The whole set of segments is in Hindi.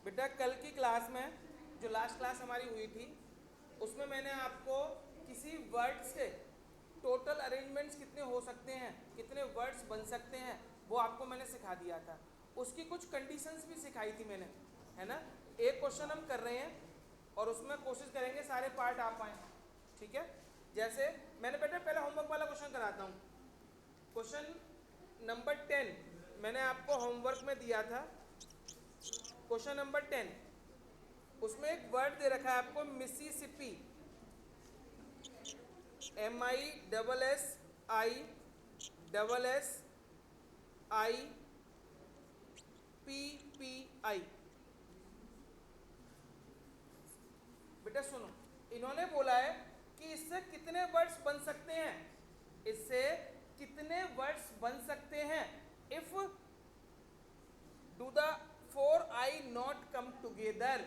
बेटा कल की क्लास में, जो लास्ट क्लास हमारी हुई थी, उसमें मैंने आपको किसी वर्ड से टोटल अरेंजमेंट्स कितने हो सकते हैं, कितने वर्ड्स बन सकते हैं, वो आपको मैंने सिखा दिया था। उसकी कुछ कंडीशंस भी सिखाई थी मैंने, है ना। एक क्वेश्चन हम कर रहे हैं और उसमें कोशिश करेंगे सारे पार्ट आ पाएँ, ठीक है। जैसे मैंने बेटा पहले होमवर्क वाला क्वेश्चन कराता हूँ। क्वेश्चन नंबर 10 मैंने आपको होमवर्क में दिया था। क्वेश्चन नंबर 10, उसमें एक वर्ड दे रखा है आपको, मिसिसिपी, MISSISSIPPI। बेटा सुनो, इन्होंने बोला है कि इससे कितने वर्ड्स बन सकते हैं, इससे कितने वर्ड्स बन सकते हैं if do the 4 I not come together.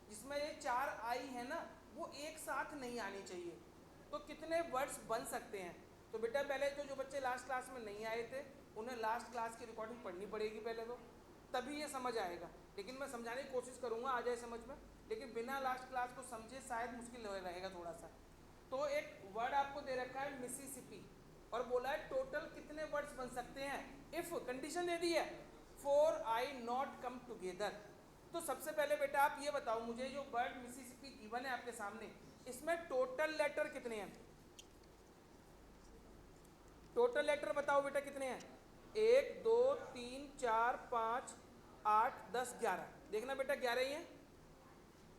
जिसमें ये 4 I है ना, वो एक साथ नहीं आनी चाहिए, तो कितने वर्ड्स बन सकते हैं। तो बेटा पहले तो जो बच्चे लास्ट क्लास में नहीं आए थे, उन्हें लास्ट क्लास की रिकॉर्डिंग पढ़नी पड़ेगी पहले तो, तभी ये समझ आएगा। लेकिन मैं समझाने की कोशिश करूंगा आ जाए समझ में, लेकिन बिना लास्ट क्लास को समझे शायद मुश्किल रहेगा थोड़ा सा। तो एक वर्ड आपको दे रखा है मिसिसिपी, और बोला है टोटल कितने वर्ड्स बन सकते हैं इफ, कंडीशन दे दी है 4 I नॉट कम टुगेदर। तो सबसे पहले बेटा आप ये बताओ मुझे, जो वर्ड मिसिसिपी गिवन है आपके सामने, इसमें टोटल लेटर कितने हैं। टोटल लेटर बताओ बेटा कितने हैं। 1 2 3 4 5 8 10 11। देखना बेटा 11 ही है।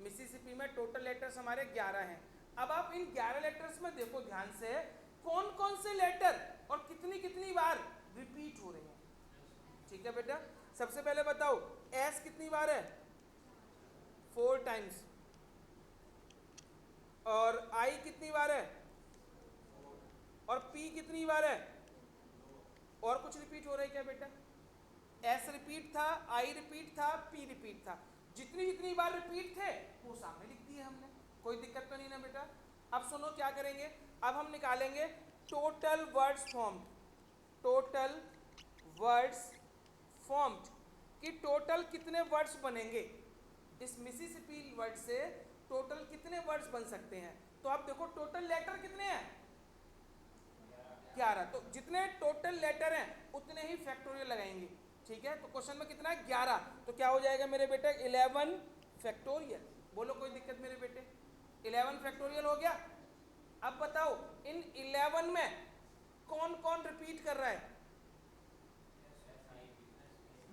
मिसिसिपी में टोटल लेटर्स हमारे 11 हैं। अब आप इन 11 लेटर्स में देखो ध्यान से, कौन कौन से लेटर और कितनी कितनी बार रिपीट हो रहे हैं। ठीक है बेटा, सबसे पहले बताओ एस कितनी बार है, 4 टाइम्स। और आई कितनी बार है, और पी कितनी बार है, और कुछ रिपीट हो रहा है क्या बेटा। एस रिपीट था, आई रिपीट था, पी रिपीट था। जितनी जितनी बार रिपीट थे वो सामने लिख दिए हमने, कोई दिक्कत तो नहीं ना बेटा। अब सुनो क्या करेंगे, अब हम निकालेंगे total words formed. Total words formed कि टोटल कितने वर्ड्स बनेंगे इस मिसिसिपी वर्ड से, टोटल कितने वर्ड्स बन सकते हैं। तो आप देखो टोटल लेटर कितने हैं, 11। तो जितने टोटल लेटर हैं उतने ही फैक्टोरियल लगाएंगे, ठीक है। तो क्वेश्चन में कितना है, 11। तो क्या हो जाएगा मेरे बेटे, 11 फैक्टोरियल। बोलो कोई दिक्कत मेरे बेटे, 11 फैक्टोरियल हो गया। अब बताओ इन 11 में कौन कौन रिपीट कर रहा है।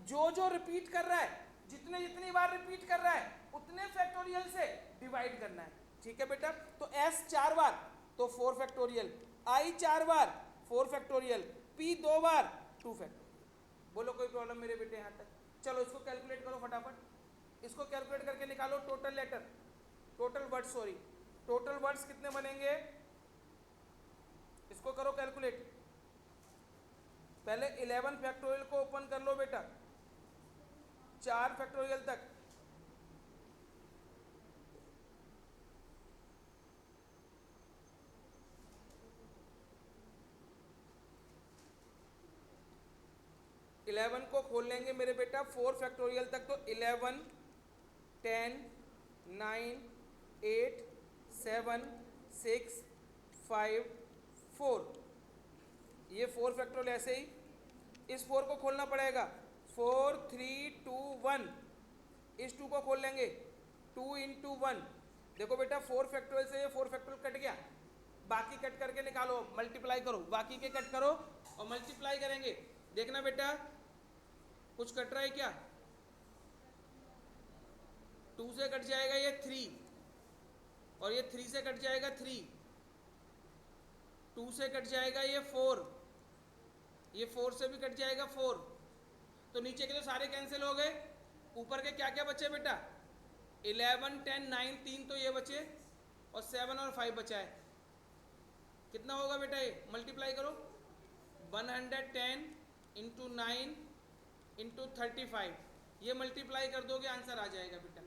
जो जो रिपीट कर रहा है, जितने जितनी बार रिपीट कर रहा है, उतने फैक्टोरियल से डिवाइड करना है, ठीक है बेटा। तो एस 4 बार तो 4 फैक्टोरियल, आई 4 बार 4 फैक्टोरियल, पी 2 बार 2 फैक्टोरियल। बोलो कोई प्रॉब्लम मेरे बेटे यहाँ तक। चलो इसको कैलकुलेट करो फटाफट, इसको कैलकुलेट करके निकालो total letter, total words, sorry total words कितने बनेंगे, इसको करो कैलकुलेट। पहले 11 फैक्टोरियल को ओपन कर लो बेटा, 4 फैक्टोरियल तक। इलेवन को खोल लेंगे मेरे बेटा 4 फैक्टोरियल तक, तो 11 10 9 8 7 6 5 4, ये 4 फैक्टोरियल ऐसे ही। इस 4 को खोलना पड़ेगा, 4 3 2 1। इस 2 को खोल लेंगे, 2 × 1। देखो बेटा 4 फैक्टोरियल से ये 4 फैक्टोरियल कट गया, बाकी कट करके निकालो, मल्टीप्लाई करो, बाकी के कट करो और मल्टीप्लाई करेंगे। देखना बेटा कुछ कट रहा है क्या, 2 से कट जाएगा ये 3, और ये 3 से कट जाएगा 3, 2 से कट जाएगा ये 4, ये 4 से भी कट जाएगा 4। तो नीचे के तो सारे कैंसिल हो गए, ऊपर के क्या क्या बचे बेटा, 11 10 9 3 तो ये बचे, और 7 और 5 बचा है। कितना होगा बेटा, ये मल्टीप्लाई करो, 110 × 9 × 35, ये मल्टीप्लाई कर दोगे आंसर आ जाएगा बेटा।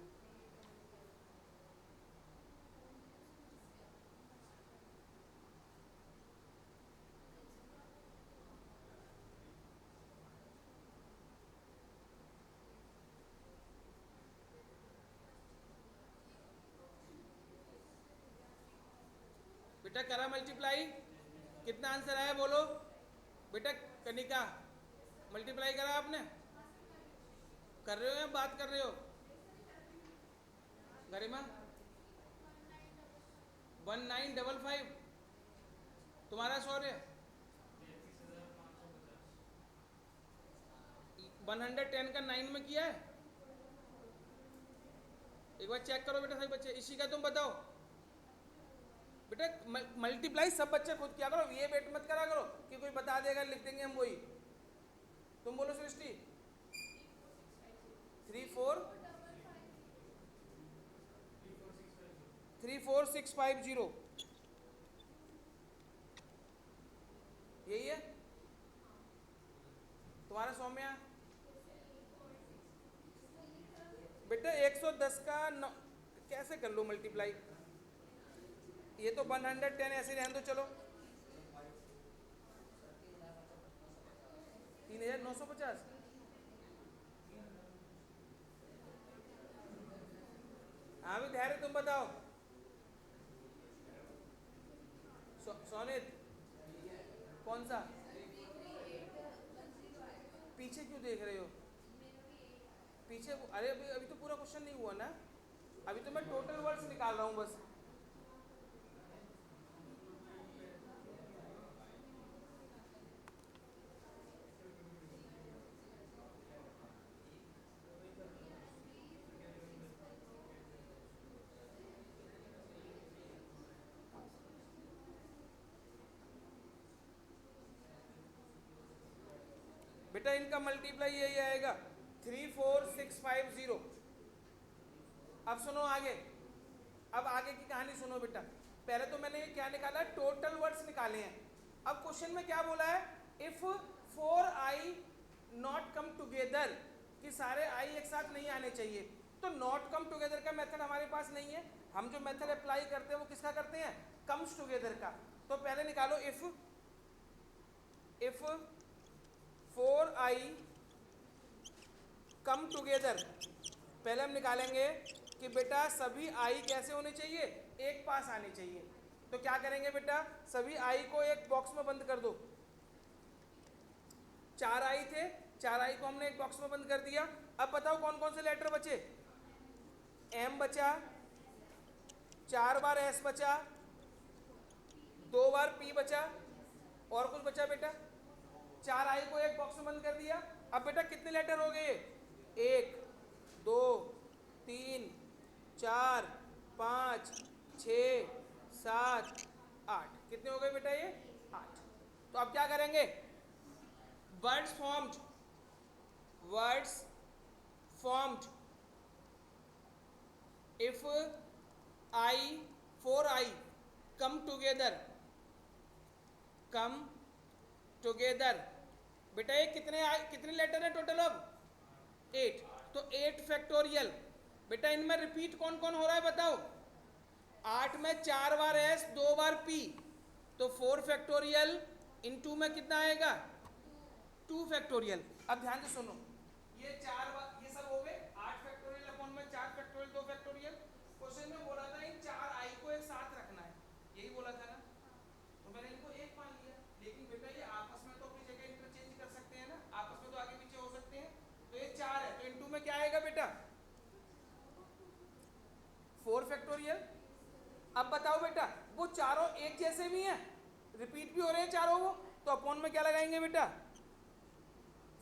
बेटा करा मल्टीप्लाई, कितना आंसर आया बोलो बेटा। कनिका मल्टीप्लाई करा आपने, कर रहे हो या बात कर रहे हो? गरिमा 1955, तुम्हारा शौर्य 110 का 9 में किया है? एक बार चेक करो बेटा सभी बच्चे, इसी का तुम बताओ बेटा। मल्टीप्लाई सब बच्चे खुद किया करो, ये वेट मत करा करो कि कोई बता देगा लिख देंगे हम वही। तुम बोलो सृष्टि। 34650 यही है तुम्हारा सौम्या। बेटा 110 का कैसे कर लो मल्टीप्लाई, ये तो 110 ऐसे रहने दो चलो। 3950, हाँ भी धैर्य तुम बताओ। सोनित कौन सा? पीछे क्यों देख रहे हो? पीछे अरे अभी अभी तो पूरा क्वेश्चन नहीं हुआ ना, अभी तो मैं टोटल वर्ड्स निकाल रहा हूँ बस। बेटा इनका मल्टीप्लाई यही आएगा 34650। अब सुनो आगे, अब आगे की कहानी सुनो बेटा। पहले तो मैंने ये क्या निकाला, टोटल वर्ड्स निकाले हैं। अब क्वेश्चन में क्या बोला है, if 4i not come together, कि सारे आई एक साथ नहीं आने चाहिए। तो नॉट कम टुगेदर का मेथड हमारे पास नहीं है, हम जो मेथड अप्लाई करते हैं वो किसका करते हैं, कम्स टुगेदर का। तो पहले निकालो इफ 4i कम टुगेदर। पहले हम निकालेंगे कि बेटा सभी आई कैसे होने चाहिए, एक पास आने चाहिए। तो क्या करेंगे बेटा, सभी आई को एक बॉक्स में बंद कर दो। 4 आई थे, 4 आई को हमने एक बॉक्स में बंद कर दिया। अब बताओ कौन कौन से लेटर बचे, एम बचा, 4 बार एस बचा, 2 बार पी बचा, और कुछ बचा बेटा? 4 आई को एक बॉक्स में बंद कर दिया। अब बेटा कितने लेटर हो गए, 1 2 3 4 5 6 7 8, कितने हो गए बेटा ये 8। तो अब क्या करेंगे, words formed if I 4i come together. बेटा ये कितने लेटर है टोटल, अब 8। तो 8 फैक्टोरियल। बेटा इनमें रिपीट कौन कौन हो रहा है बताओ, 8 में 4 बार एस 2 बार पी, तो 4 फैक्टोरियल इन 2 में कितना आएगा, 2 फैक्टोरियल। अब ध्यान से सुनो, ये 4 बार ये सब हो गए 8 फैक्टोरियल अपॉन में 4 फैक्टोरियल 2 फैक्टोरियल। क्वेश्चन में बोला था इन 4 आई को एक साथ रखना है, यही बोला था ना, तो मैंने इनको एक मान लिया। लेकिन बेटा ये आपस में तो अपनी जगह इंटरचेंज कर सकते हैं ना, आपस में तो आगे पीछे हो सकते हैं। तो ये 4 है, तो इन 2 में क्या आएगा बेटा, 4 फैक्टोरियल। अब बताओ बेटा वो चारों एक जैसे भी हैं, रिपीट भी हो रहे हैं चारों वो, तो अपॉन में क्या लगाएंगे बेटा,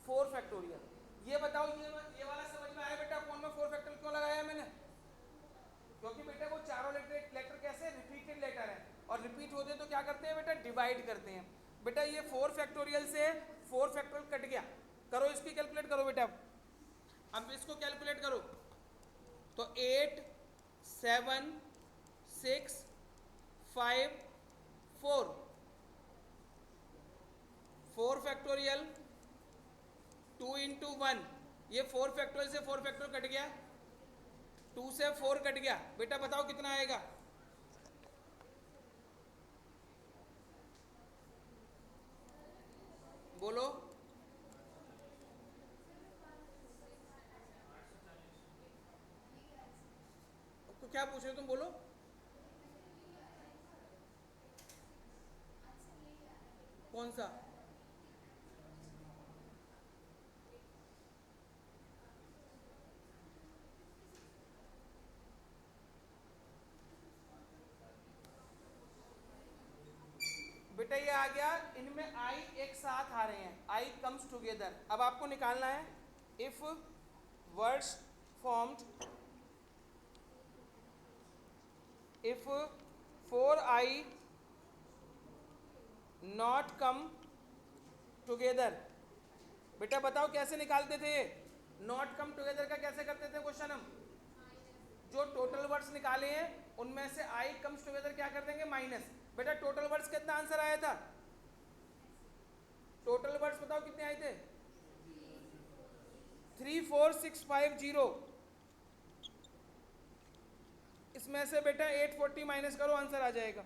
4 फैक्टोरियल। ये बताओ ये वाला समझ में आया बेटा, अपॉन में 4 फैक्टोरियल क्यों लगाया मैंने, क्योंकि बेटा वो चारों लेटर कैसे रिपीटेड लेटर है, और रिपीट होते तो क्या करते हैं बेटा, डिवाइड करते हैं। बेटा ये 4 फैक्टोरियल से 4 फैक्टोरियल कट गया, करो इसकी कैलकुलेट करो बेटा। अब इसको कैलकुलेट करो, तो 8 7 6 5 4 फैक्टोरियल 2 इंटू 1, ये 4 फैक्टोरियल से 4 फैक्टोरियल कट गया, 2 से 4 कट गया। बेटा बताओ कितना आएगा, बोलो। तो क्या पूछ रहे हो तुम, बोलो। कौन सा? बेटा ये आ गया, इनमें आई एक साथ आ रहे हैं, आई कम्स टुगेदर। अब आपको निकालना है if words formed, if 4i not come together. बेटा बताओ कैसे निकालते थे? नॉट कम टुगेदर का कैसे करते थे क्वेश्चन? हम जो टोटल वर्ड्स निकाले हैं उनमें से आई कम्स टुगेदर क्या कर देंगे? माइनस। बेटा टोटल वर्ड्स कितना आंसर आया था? टोटल वर्ड्स बताओ कितने आए थे? 34650। इसमें से बेटा 840 माइनस करो, आंसर आ जाएगा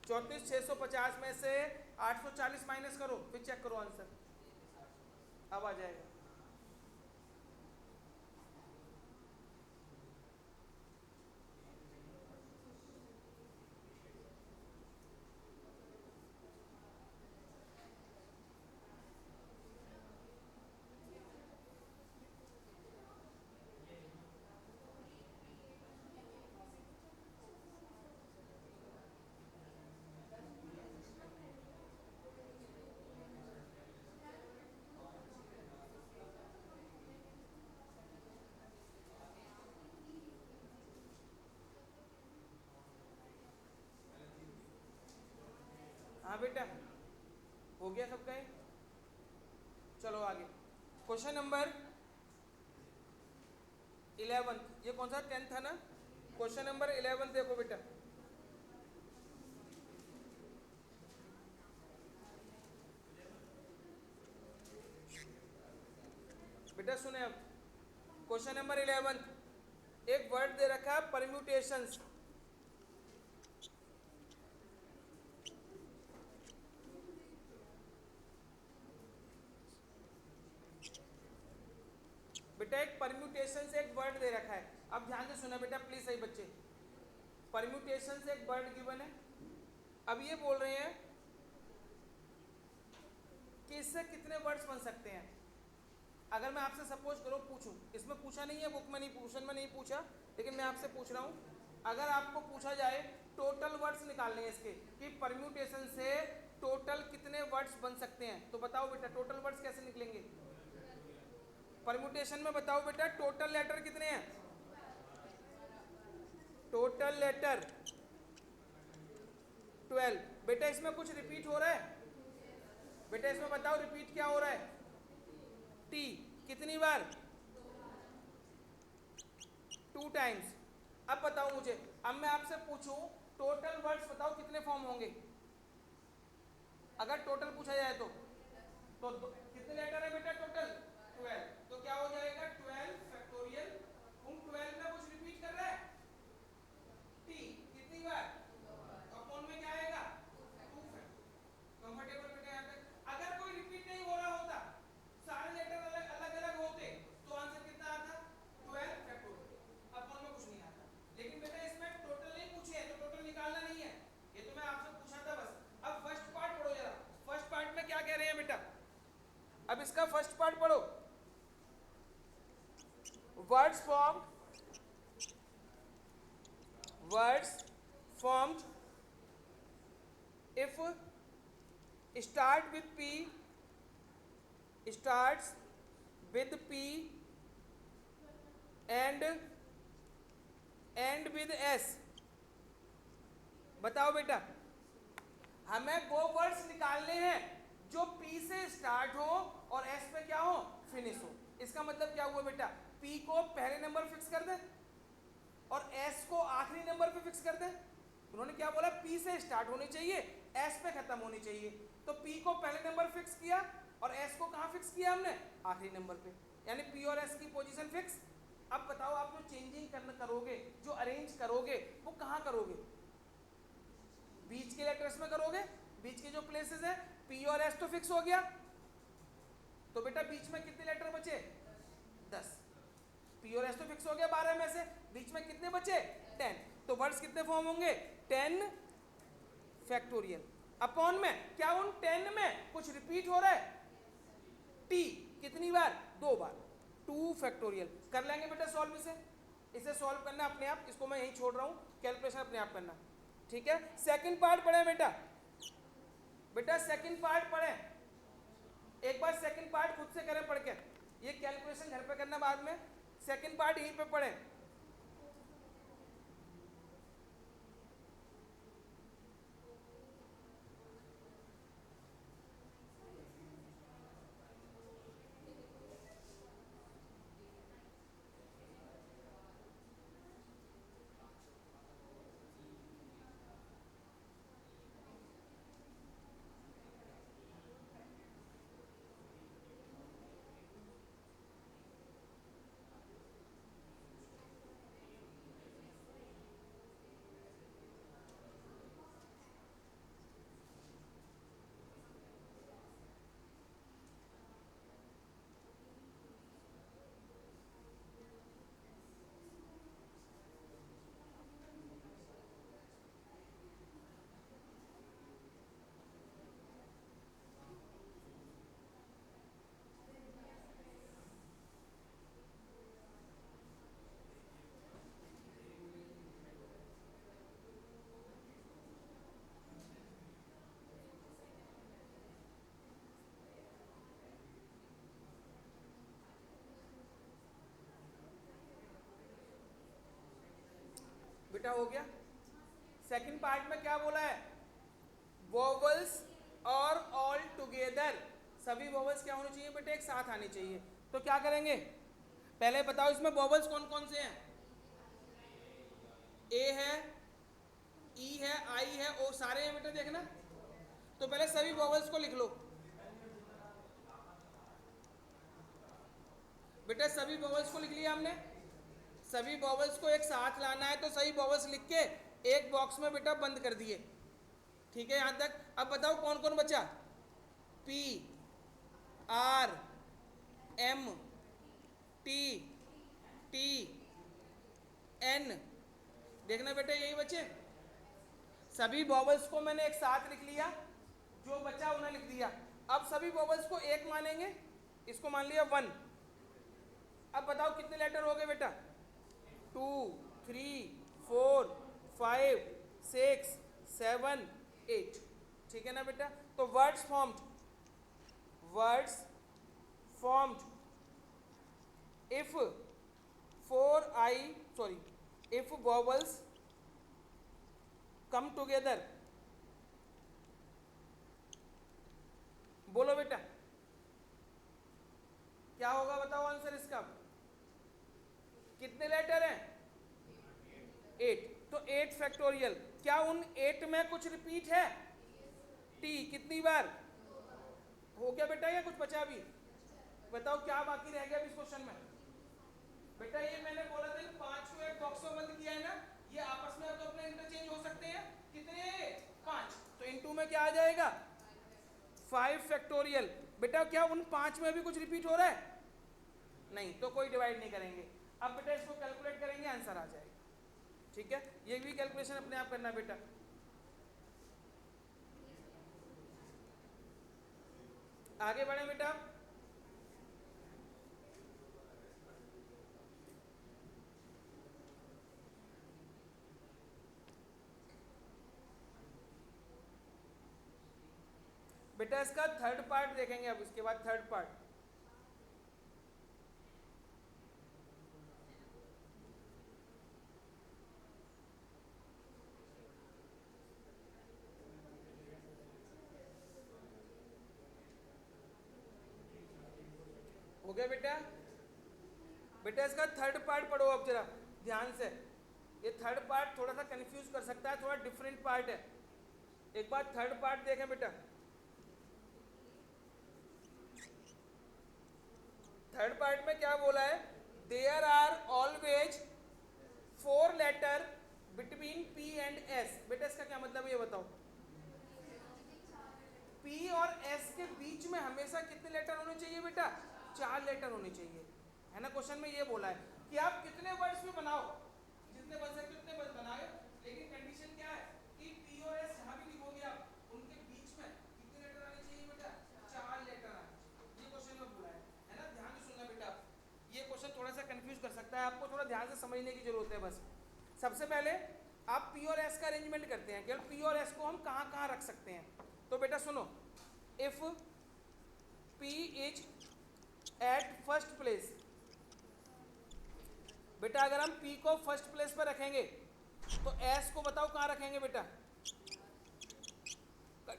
34,650 में से 840 माइनस करो, फिर चेक करो आंसर, अब आ जाएगा। हाँ बेटा हो गया सबका ही। चलो आगे, क्वेश्चन नंबर 11। ये कौन सा? 10 था ना? क्वेश्चन नंबर 11 देखो बेटा। बेटा सुने अब, क्वेश्चन नंबर 11, एक वर्ड दे रखा है परम्यूटेशंस। बेटा एक परम्यूटेशन से एक वर्ड दे रखा है, अब ध्यान से सुना बेटा प्लीज सही बच्चे। परम्यूटेशन से एक वर्ड गिवन है, अब ये बोल रहे हैं कि इससे कितने वर्ड्स बन सकते हैं। अगर मैं आपसे सपोज करो पूछूं, इसमें पूछा नहीं है, बुक में नहीं, क्वेश्चन में नहीं पूछा, लेकिन मैं आपसे पूछ रहा हूं, अगर आपको पूछा जाए टोटल वर्ड्स निकालने हैं इसके कि परम्यूटेशन से टोटल कितने वर्ड्स बन सकते हैं, तो बताओ बेटा टोटल वर्ड्स कैसे निकलेंगे? परम्यूटेशन में बताओ बेटा टोटल लेटर कितने हैं? Total letter 12। बेटा इसमें कुछ रिपीट हो रहा है? बेटा इसमें बताओ रिपीट क्या हो रहा है? टी कितनी बार? 2 टाइम्स। अब बताओ मुझे, अब मैं आपसे पूछूं टोटल वर्ड्स बताओ कितने फॉर्म होंगे? अगर टोटल पूछा जाए तो कितने लेटर है बेटा टोटल? 12। तो क्या हो जाएगा? 12 फैक्टोरियल। उन 12 में कुछ रिपीट कर रहा है? टी कितनी बार? अपॉन में क्या आएगा? 2 फैक्टोरियल। कंफर्टेबल बेटा यहाँ पे? अगर कोई रिपीट नहीं हो रहा होता, सारे लेटर अलग अलग होते, तो आंसर कितना आता? 12 फैक्टोरियल। अपॉन में कुछ नहीं आता। लेकिन बेटा इसमें टोटल नहीं पूछे है, तो टोटल निकालना नहीं है, ये तो मैं आपसे पूछा था बस। अब फर्स्ट पार्ट पढ़ो जरा, फर्स्ट पार्ट में क्या कह रहे हैं बेटा? अब इसका फर्स्ट पार्ट पढ़ो। Words formed if start with P, starts with P and end with S। बताओ बेटा, हमें वो वर्ड्स निकालने हैं जो P से स्टार्ट हो और S पे क्या हो? फिनिश हो। इसका मतलब क्या हुआ बेटा? P को पहले नंबर फिक्स कर दे और S को आखिरी नंबर पे फिक्स कर दे। उन्होंने क्या बोला? P से स्टार्ट होनी चाहिए, S पे खत्म होनी चाहिए। तो P को पहले नंबर फिक्स किया और S को कहाँ फिक्स किया हमने? आखिरी नंबर पे, यानी P और S की पोजीशन फिक्स। अब बताओ आप जो चेंजिंग करोगे, जो अरेंज करोगे, वो कहाँ करोगे? बीच के लेटर्स में करोगे। बीच के जो प्लेसेस है P और S तो फिक्स हो गया, तो बेटा बीच में कितने लेटर बचे? 10। P और S तो फिक्स हो गया 12 में से, बीच में कितने बचे? 10। तो वर्ड्स कितने फॉर्म होंगे? 10 फैक्टोरियल। अपॉन में क्या उन 10 में कुछ रिपीट हो रहा है? टी कितनी बार? 2 बार। 2 फैक्टोरियल कर लेंगे बेटा सॉल्व इसे सॉल्व करना अपने आप, इसको मैं यहीं छोड़ रहा हूँ, कैलकुलेशन अपने आप करना, ठीक है। सेकंड पार्ट पढ़े बेटा सेकंड पार्ट पढ़े, एक बार सेकंड पार्ट खुद से करें पढ़ के, ये कैलकुलेशन घर पे करना बाद में, सेकंड पार्ट यहीं पे पढ़े। बेटा हो गया। सेकंड पार्ट में क्या बोला है? वोवल्स और ऑल टुगेदर, सभी वोवल्स क्या होनी चाहिए बेटा? एक साथ आनी चाहिए। तो क्या करेंगे, पहले बताओ इसमें वोवल्स कौन कौन से हैं? ए है, ई है, आई है, ओ, सारे हैं बेटा, देखना। तो पहले सभी वोवल्स को लिख लो बेटा, सभी वोवल्स को लिख लिया हमने। सभी वोवल्स को एक साथ लाना है तो सही वोवल्स लिख के एक बॉक्स में बेटा बंद कर दिए, ठीक है यहां तक। अब बताओ कौन कौन बचा? P, R, M, T, T, N, देखना बेटा यही बचे। सभी वोवल्स को मैंने एक साथ लिख लिया, जो बचा उन्हें लिख दिया। अब सभी वोवल्स को एक मानेंगे, इसको मान लिया 1। अब बताओ कितने लेटर हो गए बेटा? 2, 3, 4, 5, 6, 7, 8, ठीक है ना बेटा। तो words formed if vowels come together, बोलो बेटा क्या होगा? बताओ आंसर इसका। कितने लेटर हैं? 8। तो 8 फैक्टोरियल, क्या उन 8 में कुछ रिपीट है? टी कितनी बार? हो गया बेटा या कुछ बचा भी? बताओ क्या बाकी रह गया इस क्वेश्चन में? बेटा ये मैंने बोला था 5 को एक बॉक्स में बंद किया है ना, ये आपस में तो अपने इंटरचेंज हो सकते हैं। कितने? 5। तो इन 2 में क्या आ जाएगा? 5 फैक्टोरियल। बेटा क्या उन 5 में भी कुछ रिपीट हो रहा है? नहीं, तो कोई डिवाइड नहीं करेंगे। अब बेटा इसको कैलकुलेट करेंगे, आंसर आ जाएगा, ठीक है। ये भी कैलकुलेशन अपने आप करना बेटा। आगे बढ़े बेटा। बेटा इसका थर्ड पार्ट देखेंगे अब, इसके बाद थर्ड पार्ट। हो गया बेटा? बेटा इसका थर्ड पार्ट पढ़ो अब जरा ध्यान से। ये थर्ड पार्ट थोड़ा सा कंफ्यूज कर सकता है, थोड़ा डिफरेंट पार्ट है। एक बार थर्ड पार्ट देखें बेटा। थर्ड पार्ट में क्या बोला है? There are always 4 letter between P and S. बेटा इसका क्या मतलब है ये बताओ? पी और एस के बीच में हमेशा कितने लेटर होने चाहिए बेटा? 4 लेटर होने चाहिए, है ना। क्वेश्चन में ये बोला है कि आप कितने वर्ड्स में बनाओ, जितने बन सकते उतने बनाए, लेकिन कंडीशन क्या है कि पी और एस जहां भी लिखोगे आप उनके बीच ध्यान से समझने की जरूरत है बस। सबसे पहले आप पी और एस का अरेंजमेंट करते हैं, केवल पी और एस को हम कहाँ कहाँ रख सकते हैं। तो बेटा सुनो, if P is at first place, बेटा अगर हम पी को फर्स्ट प्लेस पर रखेंगे तो एस को बताओ कहाँ रखेंगे बेटा।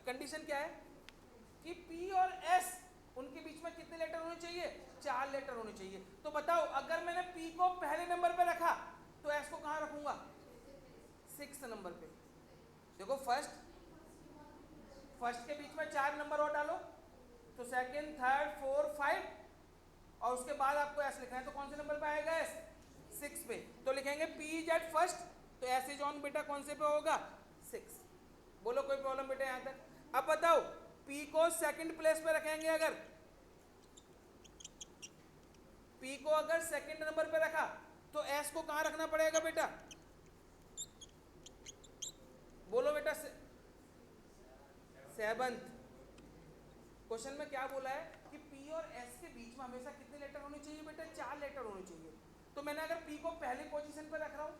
कंडीशन क्या है कि पी और एस उनके बीच में कितने लेटर होने चाहिए, 4 लेटर होने चाहिए। तो बताओ अगर मैंने पी को पहले नंबर पे रखा तो एस को कहाँ रखूंगा, 6 नंबर पे। देखो फर्स्ट के बीच में 4 नंबर और डालो तो सेकंड, थर्ड, फोर्थ, 5 और उसके बाद आपको एस लिखना है तो कौन से नंबर पे आएगा एस, 6 पे। तो लिखेंगे पी इज एट फर्स्ट तो एस इज ऑन बेटा कौन से पे होगा, 6। बोलो कोई प्रॉब्लम बेटा यहां तक। अब बताओ पी को सेकंड प्लेस पे रखेंगे, अगर पी को अगर सेकंड नंबर पे रखा तो एस को कहां रखना पड़ेगा बेटा, बोलो बेटा, सेवंथ। क्वेश्चन में क्या बोला है कि पी और एस के बीच में हमेशा कितने लेटर होने चाहिए बेटा, 4 लेटर होने चाहिए। तो मैंने अगर पी को पहले पोजीशन पे रख रहा हूं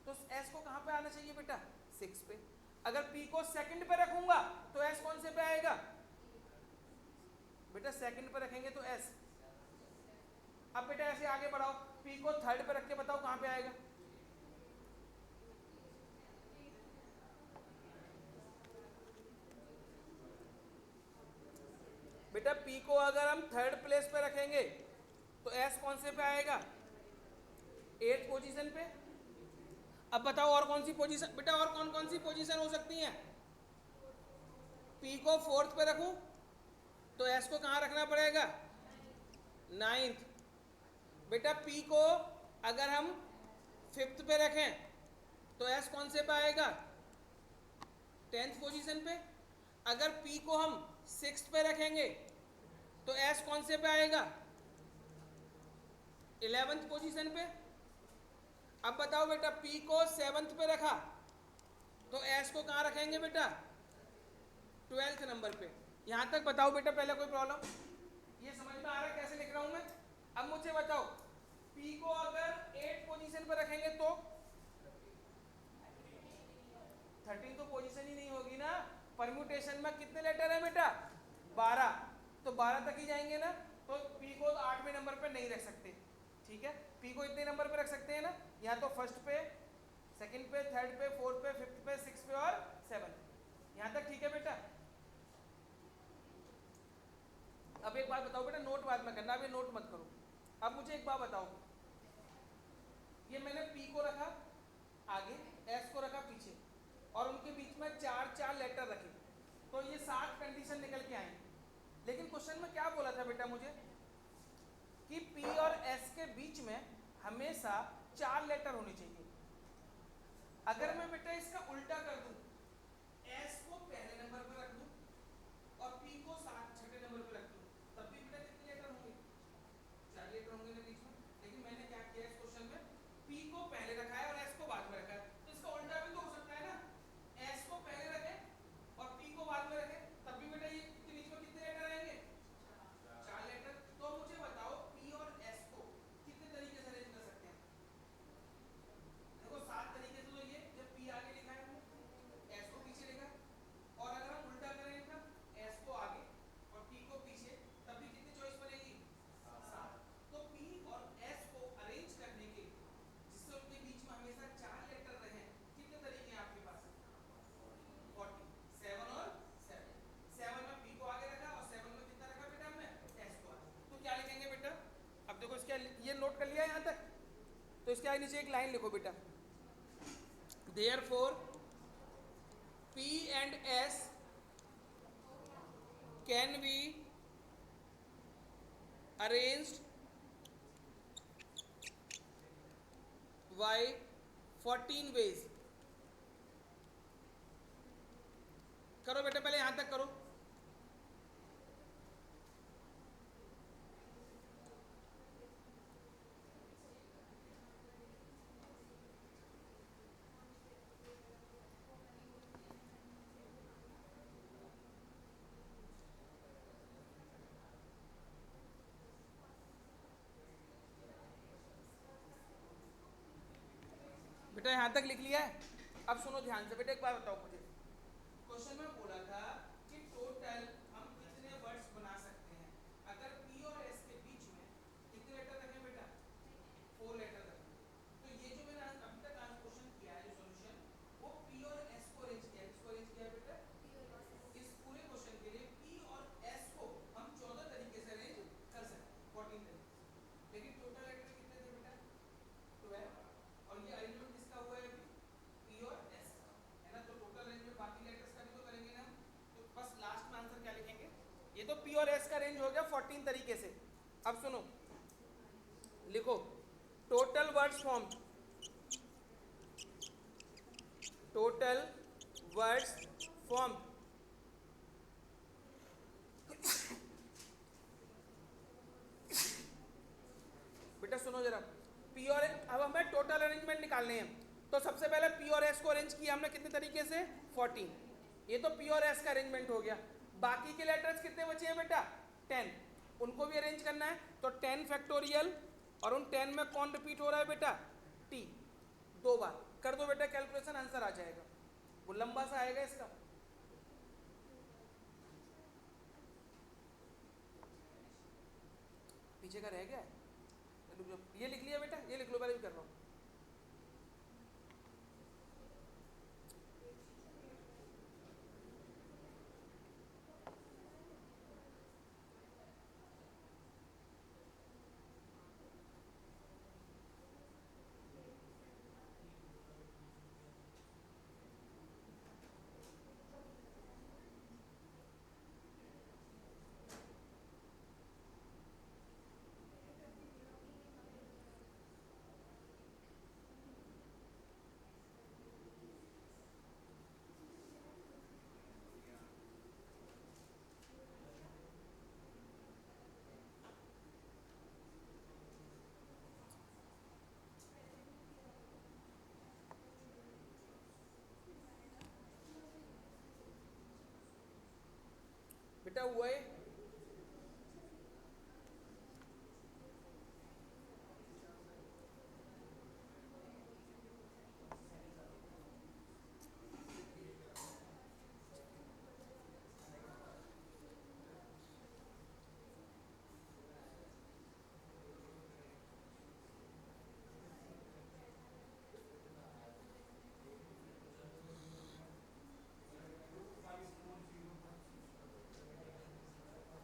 तो एस को कहां पे आना चाहिए बेटा, 6 पे। अगर पी को सेकंड पे रखूंगा तो एस कौन से पे आएगा बेटा, सेकंड पे रखेंगे तो एस। अब बेटा ऐसे आगे बढ़ाओ, पी को थर्ड पे रख के बताओ कहां पे आएगा, बेटा पी को अगर हम थर्ड प्लेस पे रखेंगे तो एस कौन से पे आएगा, 8th पोजीशन पे। अब बताओ और कौन सी पोजीशन बेटा, और कौन कौन सी पोजीशन हो सकती हैं। पी को फोर्थ पे रखूं तो एस को कहां रखना पड़ेगा, 9th। बेटा पी को अगर हम 5th पे रखें तो एस कौन से पे आएगा, 10th पोजीशन पे। अगर पी को हम 6th पे रखेंगे तो एस कौन से पे आएगा, 11th पोजीशन पे। अब बताओ बेटा पी को 7th पे रखा तो एस को कहां रखेंगे बेटा, 12th नंबर पे। यहां तक बताओ बेटा पहले कोई प्रॉब्लम, ये समझ में आ रहा है कैसे लिख रहा हूं मैं। अब मुझे बताओ पी को अगर 8 पोजीशन पर रखेंगे तो 13 तो पोजीशन ही नहीं होगी ना। परम्यूटेशन में कितने लेटर है बेटा, 12, तो 12 तक ही जाएंगे ना। तो पी को 8वें नंबर पे नहीं रख सकते, ठीक है। पी को इतने नंबर पे रख सकते हैं ना, या तो फर्स्ट पे, सेकंड पे, थर्ड पे, फोर्थ पे, फिफ्थ पे, सिक्स पे और 7। यहां तक ठीक है बेटा। अब एक बात बताओ बेटा, नोट बाद में करना, अभी नोट मत करो। अब मुझे एक बात बताओ, ये मैंने पी को रखा आगे, एस को रखा पीछे और उनके बीच में 4 लेटर रखे, तो ये 7 कंडीशन निकल के आएंगे। लेकिन क्वेश्चन में क्या बोला था बेटा मुझे कि पी और एस के बीच में हमेशा 4 लेटर होने चाहिए। अगर मैं बेटा इसका उल्टा कर दूं, एस को पहले नंबर पर रख दूं और पी को 6ठे नंबर पर रख दूं, तब भी बेटा कितने लेटर होंगे, 4 लेटर होंगे ना बीच में। लेकिन मैंने क्या किया इस क्वेश्चन में, पी को पहले रखा है और एस को बाद में रखा है, तो इसका उल्टा भी तो हो सकता है ना, एस को पहले रखे और पी को बाद में रखे, तब भी बेटा ये के बीच में कितने लेटर आएंगे, 4 लेटर। तो मुझे बताओ पी और एस को कितने तरीके से अरेंज कर सकते हैं। देखो 7 तरीके से। तो ये जब पी आगे लिखा है हमने, एस को पीछे लिखा, और अगर हम उल्टा करें इनका, एस को आगे और पी को पीछे, तब भी कितनी चॉइस बनेगी, 7। तो पी और एस को अरेंज करने के जिससे उनके बीच में हमेशा 4 लेटर रहे, कितने तरीके हैं आपके पास, 40, 7 और 7। 7 में पी को आगे रखा और 7 में कितना रखा बेटा हमने, एस को आगे। तो क्या लिखेंगे बेटा, अब देखो इसका ये नोट कर लिया यहाँ तक, तो इसके आगे नीचे एक लाइन लिखो बेटा, therefore P and S can be arranged by 14 ways। करो बेटा पहले यहां तक करो। बेटा यहाँ तक लिख लिया है। अब सुनो ध्यान से बेटा, एक बार बताओ मुझे, क्वेश्चन में बोला था कि टोटल हम कितने वर्ड्स बना सकते हैं अगर पी और एस के बीच में कितने लेटर रखें बेटा, 4 लेटर रखें। तो ये जो मैंने अभी तक आज क्वेश्चन किया है, जो सॉल्यूशन, वो पी और एस को अरेंज किया है। किसको अरेंज किया बेटा? इस पूरे क्वेश्चन के लिए पी और एस को हम 14 तरीके से अरेंज कर सकते हैं, 14 तरीके से। लेकिन टोटल लेटर कितने थे बेटा? 12। और ये अरेंजमेंट किसका हुआ है अभी? पी और एस का, है ना। तो टोटल अरेंजमेंट बाकी लेटर्स का भी तो करेंगे ना। तो बस लास्ट में आंसर क्या लिखेंगे? ये तो पी और एस का रेंज हो गया 14 तरीके से। अब सुनो, लिखो total words form, total words form. बेटा सुनो जरा, पी और अब हमें टोटल अरेंजमेंट निकालने हैं। तो सबसे पहले पी और एस को अरेंज किया हमने कितने तरीके से? 14। ये तो पी और एस का अरेंजमेंट हो गया। बाकी के लेटर्स कितने बचे हैं बेटा? 10। उनको भी अरेंज करना है। तो 10 फैक्टोरियल, और उन 10 में कौन रिपीट हो रहा है बेटा? टी, 2 बार। कर दो बेटा कैलकुलेशन, आंसर आ जाएगा। वो लंबा सा आएगा इसका। पीछे का रह गया है, ये लिख लिया बेटा, ये लिख लो, पहले भी कर रहा हूँ। बेटा हुआ है।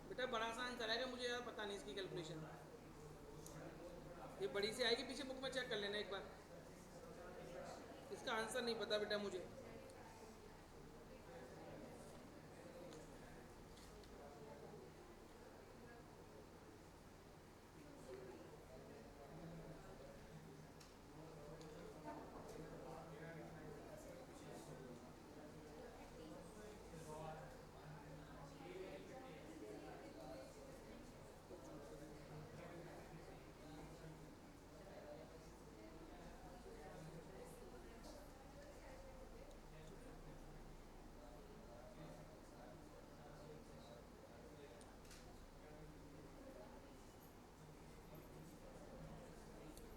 बेटा बड़ा सा आंसर आएगा, मुझे यार पता नहीं इसकी कैलकुलेशन। ये बड़ी सी आएगी, पीछे बुक में चेक कर लेना एक बार। इसका आंसर नहीं पता बेटा मुझे।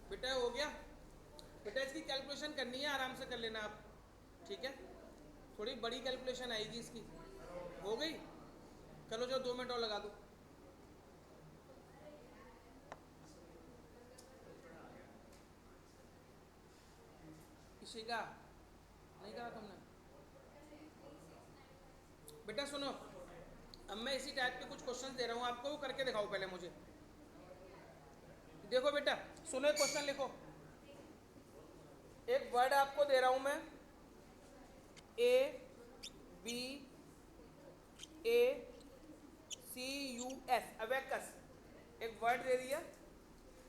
बेटा हो गया। बेटा इसकी कैलकुलेशन करनी है, आराम से कर लेना आप, ठीक है। थोड़ी बड़ी कैलकुलेशन आएगी इसकी। हो गई? चलो जो 2 मिनट और लगा दो। इशिका नहीं करा तुमने? बेटा सुनो, अब मैं इसी टाइप के कुछ क्वेश्चन दे रहा हूँ आपको, वो करके दिखाओ पहले मुझे। देखो बेटा सुनो, एक क्वेश्चन लिखो। एक वर्ड आपको दे रहा हूं मैं, ABACUS, अबेकस। एक वर्ड दे दिया।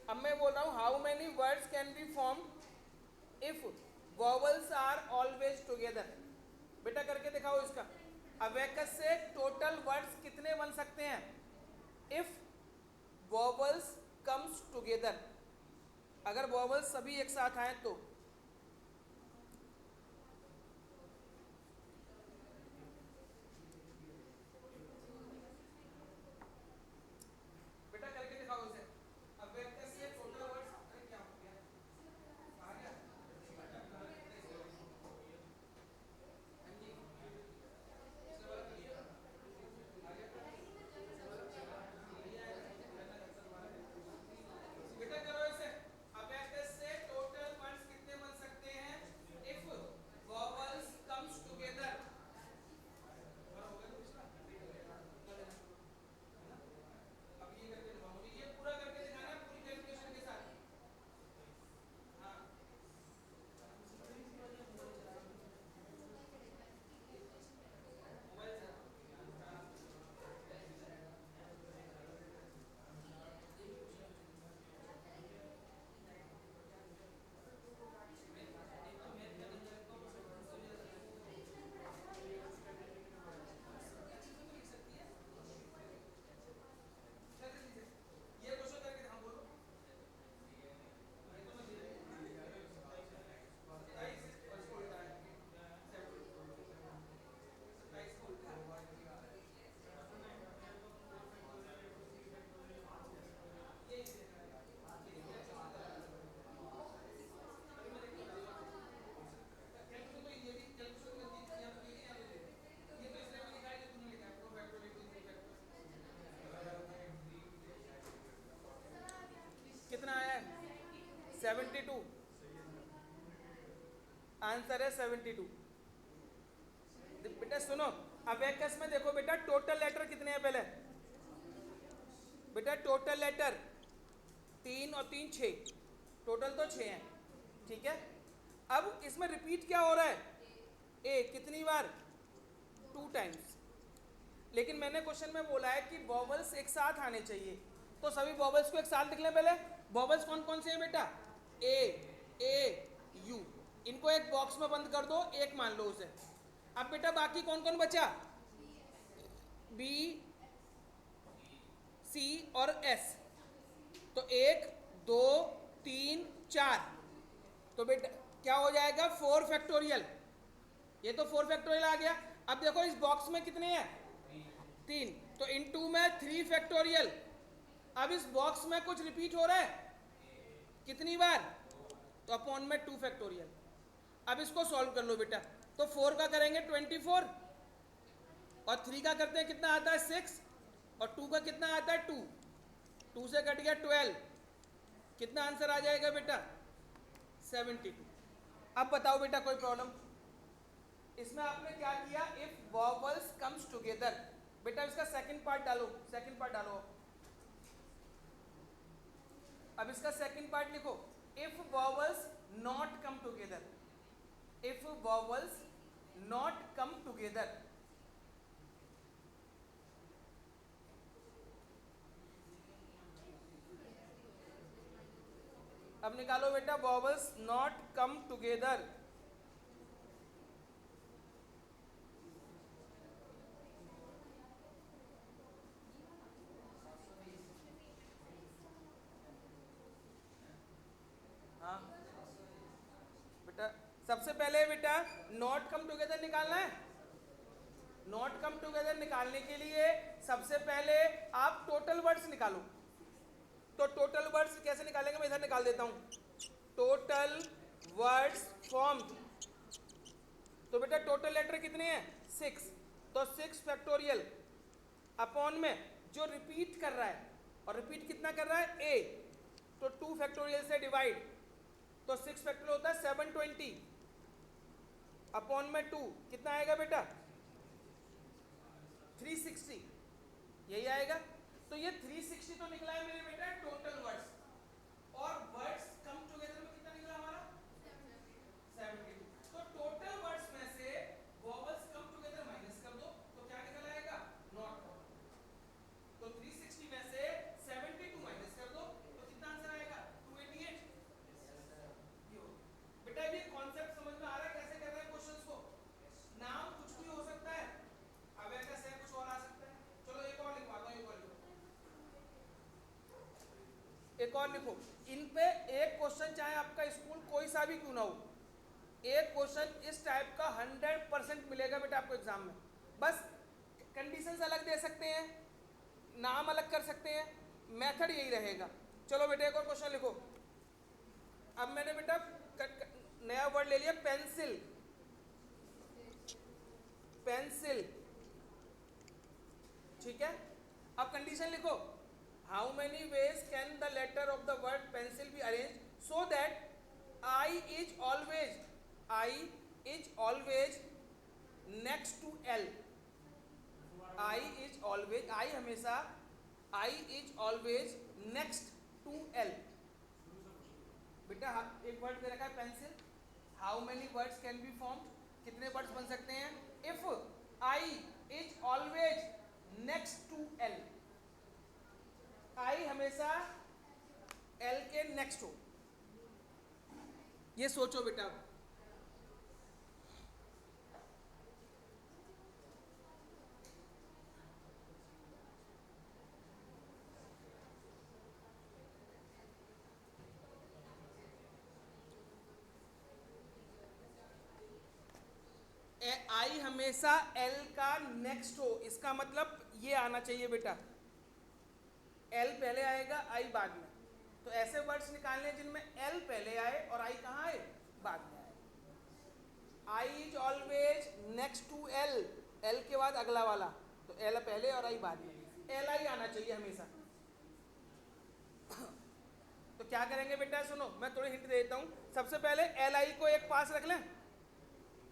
अब मैं बोल रहा हूं how many words can be form if vowels are always together. बेटा करके दिखाओ इसका। अबेकस से टोटल वर्ड्स कितने बन सकते हैं इफ वॉवल्स कम्स टुगेदर? अगर वॉवल्स सभी एक साथ आए तो। बेटा करके दिखाओ इसे। अबेकस से टोटल वर्ड्स, अरे क्या हो गया, आ गया? 72, आंसर है 72। बेटा सुनो, अबेकस में देखो बेटा टोटल लेटर कितने हैं पहले। बेटा टोटल लेटर 3 और 3 6, टोटल तो 6 हैं, ठीक है। अब इसमें रिपीट क्या हो रहा है, ए कितनी बार, 2 टाइम्स। लेकिन मैंने क्वेश्चन में बोला है कि वॉवल्स एक साथ आने चाहिए, तो सभी वॉवल्स को एक साथ लिख लें पहले। वॉवल्स कौन कौन से हैं बेटा, ए यू, इनको एक बॉक्स में बंद कर दो, एक मान लो उसे। अब बेटा बाकी कौन कौन बचा, बी सी और एस, तो 1 2 3 4, तो बेटा क्या हो जाएगा 4 फैक्टोरियल, ये तो 4 फैक्टोरियल आ गया। अब देखो इस बॉक्स में कितने हैं, 3, तो इन 2 में 3 फैक्टोरियल। अब इस बॉक्स में कुछ रिपीट हो रहा है कितनी बार, तो अपॉन में 2 फैक्टोरियल। अब इसको सॉल्व कर लो बेटा, तो 4 का करेंगे 24 और 3 का करते हैं कितना आता है 6 और 2 का कितना आता है 2, 2 से कट गया 12, कितना आंसर आ जाएगा बेटा 72। अब बताओ बेटा कोई प्रॉब्लम, इसमें आपने क्या किया, इफ वॉवल्स कम्स टुगेदर, बेटा इसका सेकंड पार्ट डालो, सेकंड पार्ट डालो। अब इसका सेकंड पार्ट लिखो, if vowels not come together, if vowels not come together. अब निकालो बेटा वॉवल्स नॉट कम टुगेदर। हाँ बेटा सबसे पहले बेटा नॉट कम टुगेदर निकालना है। नॉट कम टुगेदर निकालने के लिए सबसे पहले आप टोटल वर्ड्स निकालो। तो टोटल वर्ड्स कैसे निकालेंगे, मैं इधर निकाल देता हूं, टोटल वर्ड्स फॉर्म्ड। तो बेटा टोटल लेटर कितने हैं 6, तो 6 फैक्टोरियल अपॉन में जो रिपीट कर रहा है, और रिपीट कितना कर रहा है ए, तो 2 फैक्टोरियल से डिवाइड, तो 6 फैक्टोरियल होता है 720 अपॉन में 2, कितना आएगा बेटा 360, यही आएगा। तो ये 360 तो निकला है मेरे बेटा टोटल वर्ड्स, और वर्ड्स कम टुगेदर में कितना निकला हमारा 72। तो टोटल वर्ड्स में से वॉवल्स कम टुगेदर माइनस कर दो, तो क्या निकल आएगा नॉट कम। तो 360 में से 72 माइनस कर दो, तो कितना आंसर आएगा 288। ये हो बेटा, ये कॉन्सेप्ट समझ में आ रहा है कैसे कर रहे हैं क्वेश्चंस को। नाम कुछ भी हो सकता है, अब ऐसा से कुछ और आ सकता है। चलो एक और लिखवाता हूं, एक और लिखो, एक और लिखो। इन पे एक क्वेश्चन चाहे आपका स्कूल कोई सा भी क्यों ना हो, एक क्वेश्चन इस टाइप का 100% मिलेगा बेटा आपको एग्जाम में। बस कंडीशंस अलग दे सकते हैं, नाम अलग कर सकते हैं, मेथड यही रहेगा। चलो बेटा एक और क्वेश्चन लिखो। अब मैंने बेटा नया वर्ड ले लिया पेंसिल, पेंसिल, ठीक है। अब कंडीशन लिखो, how many ways can the letter of the word pencil be arrange so that I is always next to L, I is always, I हमेशा, I is always next to L। बेटा एक वर्ड दे रखा है pencil, how many words can be formed, कितने वर्ड्स बन सकते हैं, if I is always next to L, I हमेशा L के नेक्स्ट हो। ये सोचो बेटा। आई हमेशा एल का नेक्स्ट हो, इसका मतलब ये आना चाहिए बेटा, एल पहले आएगा आई बाद में। तो ऐसे वर्ड्स निकालने जिनमें एल पहले आए और आई कहाँ आए, बाद में आए। I is always next to L, L के बाद अगला वाला, तो एल पहले और आई बाद में, एल आई आना चाहिए हमेशा। तो क्या करेंगे बेटा, सुनो मैं थोड़ी हिंट देता हूँ। सबसे पहले एल आई को एक पास रख लें,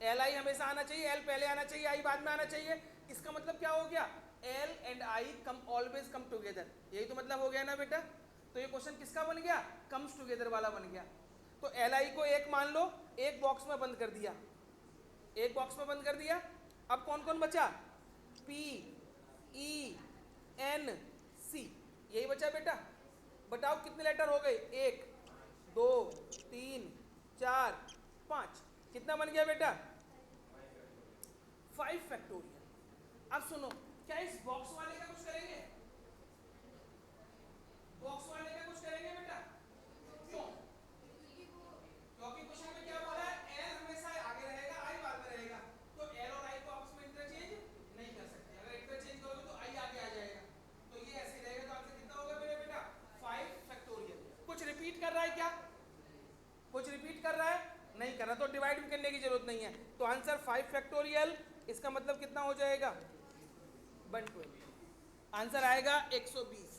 एल आई हमेशा आना चाहिए, एल पहले आना चाहिए, आई बाद में आना चाहिए। इसका मतलब क्या हो गया, L and I come always come together, यही तो मतलब हो गया ना बेटा। तो ये क्वेश्चन किसका बन गया, कम्स टुगेदर वाला बन गया। तो एल आई को एक मान लो, एक बॉक्स में बंद कर दिया, एक बॉक्स में बंद कर दिया। अब कौन कौन बचा, पी ई एन सी, यही बचा बेटा। बताओ कितने लेटर हो गए, 1 2 3 4 5, कितना बन गया बेटा, 5 फैक्टोरियल। अब सुनो, क्या इस बॉक्स वाले का कुछ करेंगे, बॉक्स वाले का कुछ करेंगे बेटा, क्यों, क्योंकि क्वेश्चन में क्या बोला है, एल हमेशा आगे रहेगा, आई बाद में रहेगा। तो एल और आई को आपस में इंटरचेंज नहीं कर सकते, अगर इंटरचेंज करोगे तो आई आगे आ जाएगा, तो ये ऐसे रहेगा। तो आंसर कितना होगा मेरे बेटा, 5 फैक्टोरियल। कुछ रिपीट कर रहा है क्या, कुछ रिपीट कर रहा है, नहीं कर रहा, तो डिवाइड भी करने की जरूरत नहीं है। तो आंसर 5 फैक्टोरियल, इसका मतलब कितना हो जाएगा, 120, आंसर आएगा 120।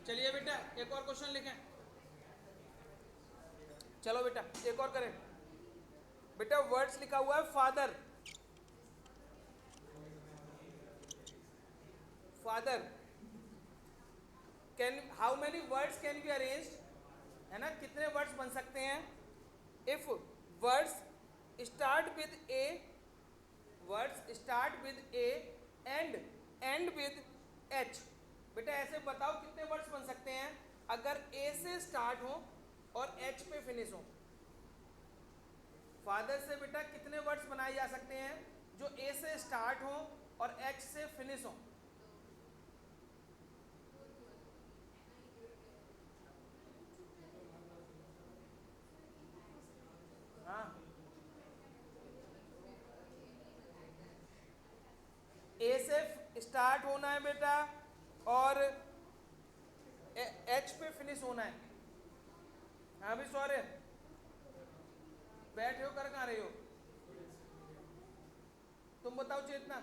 चलिए बेटा एक और क्वेश्चन लिखें, चलो बेटा एक और करें। बेटा वर्ड्स लिखा हुआ है father, father can, how many words can be arranged, है ना, कितने वर्ड्स बन सकते हैं, if words start with A, words start with A and and with H. बेटा ऐसे बताओ कितने वर्ड्स बन सकते हैं अगर ए से स्टार्ट हो और एच पे फिनिश हो। फादर से बेटा कितने वर्ड्स बनाए जा सकते हैं जो ए से स्टार्ट हो और एच से फिनिश हो। हाँ, ए से स्टार्ट होना है बेटा और एच पे फिनिश होना है। हाँ भी सॉरी, बैठे हो, कर कहाँ रहे हो, तुम बताओ चेतना।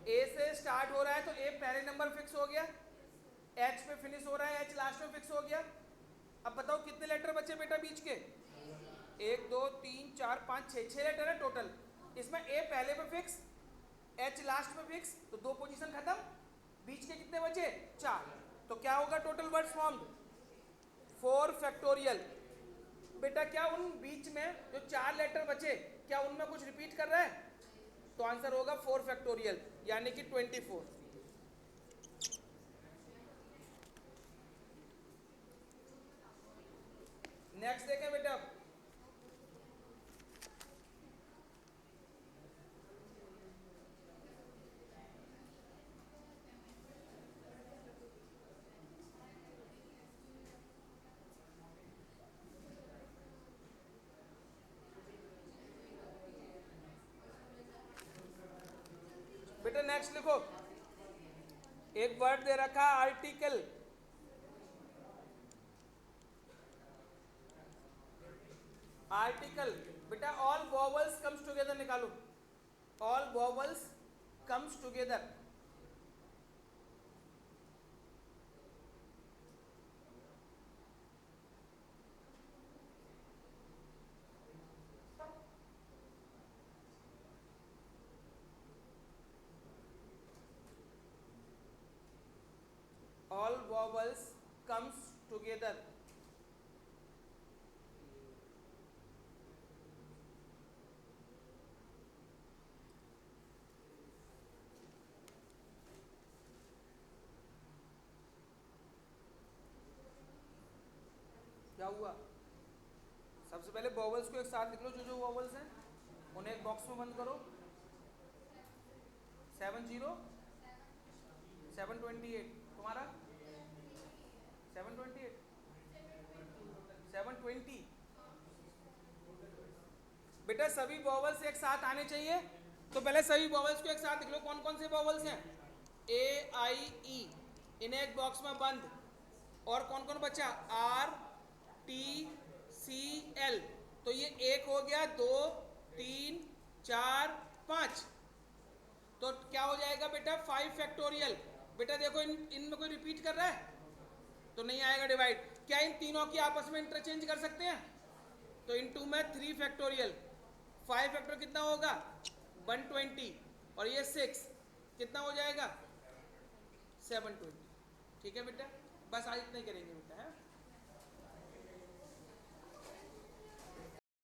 ए से स्टार्ट हो रहा है तो ए पहले नंबर फिक्स हो गया, एच पे फिनिश हो रहा है, एच लास्ट में फिक्स हो गया। अब बताओ कितने लेटर बचे बेटा बीच के, 1 2 3 4 5 6, 6 लेटर है टोटल। इसमें ए पहले पे फिक्स, एच लास्ट में फिक्स, तो 2 पोजीशन खत्म, बीच के कितने बचे, 4। तो क्या होगा टोटल वर्ड्स फॉर्म्ड, 4 फैक्टोरियल। बेटा क्या उन बीच में जो 4 लेटर बचे क्या उनमें कुछ रिपीट कर रहा है, तो आंसर होगा 4 फैक्टोरियल यानी कि 24। नेक्स्ट देखें बेटा, बेटा नेक्स्ट लिखो, एक वर्ड दे रखा आर्टिकल, आर्टिकल। बेटा ऑल वॉवल्स कम्स टुगेदर निकालो, all vowels comes together. vowels comes together. क्या हुआ? सबसे पहले वॉवल्स को एक साथ लिख लो, जो वॉवल्स हैं उन्हें एक बॉक्स में बंद करो. 70 728. तुम्हारा 728 720. बेटा सभी वॉवल्स एक साथ आने चाहिए, तो पहले सभी वॉवल्स को एक साथ लिख लो. कौन कौन से वॉवल्स हैं? ए आई ई, इन्हें एक बॉक्स में बंद. और कौन कौन बचा? R T C L. तो ये एक हो गया, 2 3 4 5. तो क्या हो जाएगा बेटा? 5 फैक्टोरियल. बेटा देखो इनमें कोई रिपीट कर रहा है तो नहीं आएगा डिवाइड. क्या इन तीनों की आपस में इंटरचेंज कर सकते हैं? तो इन टू में 3 फैक्टोरियल. 5 फैक्टर कितना होगा? 120. और ये 6 कितना हो जाएगा? 720. ठीक है बेटा, बस आज इतना ही करेंगे बेटा, है.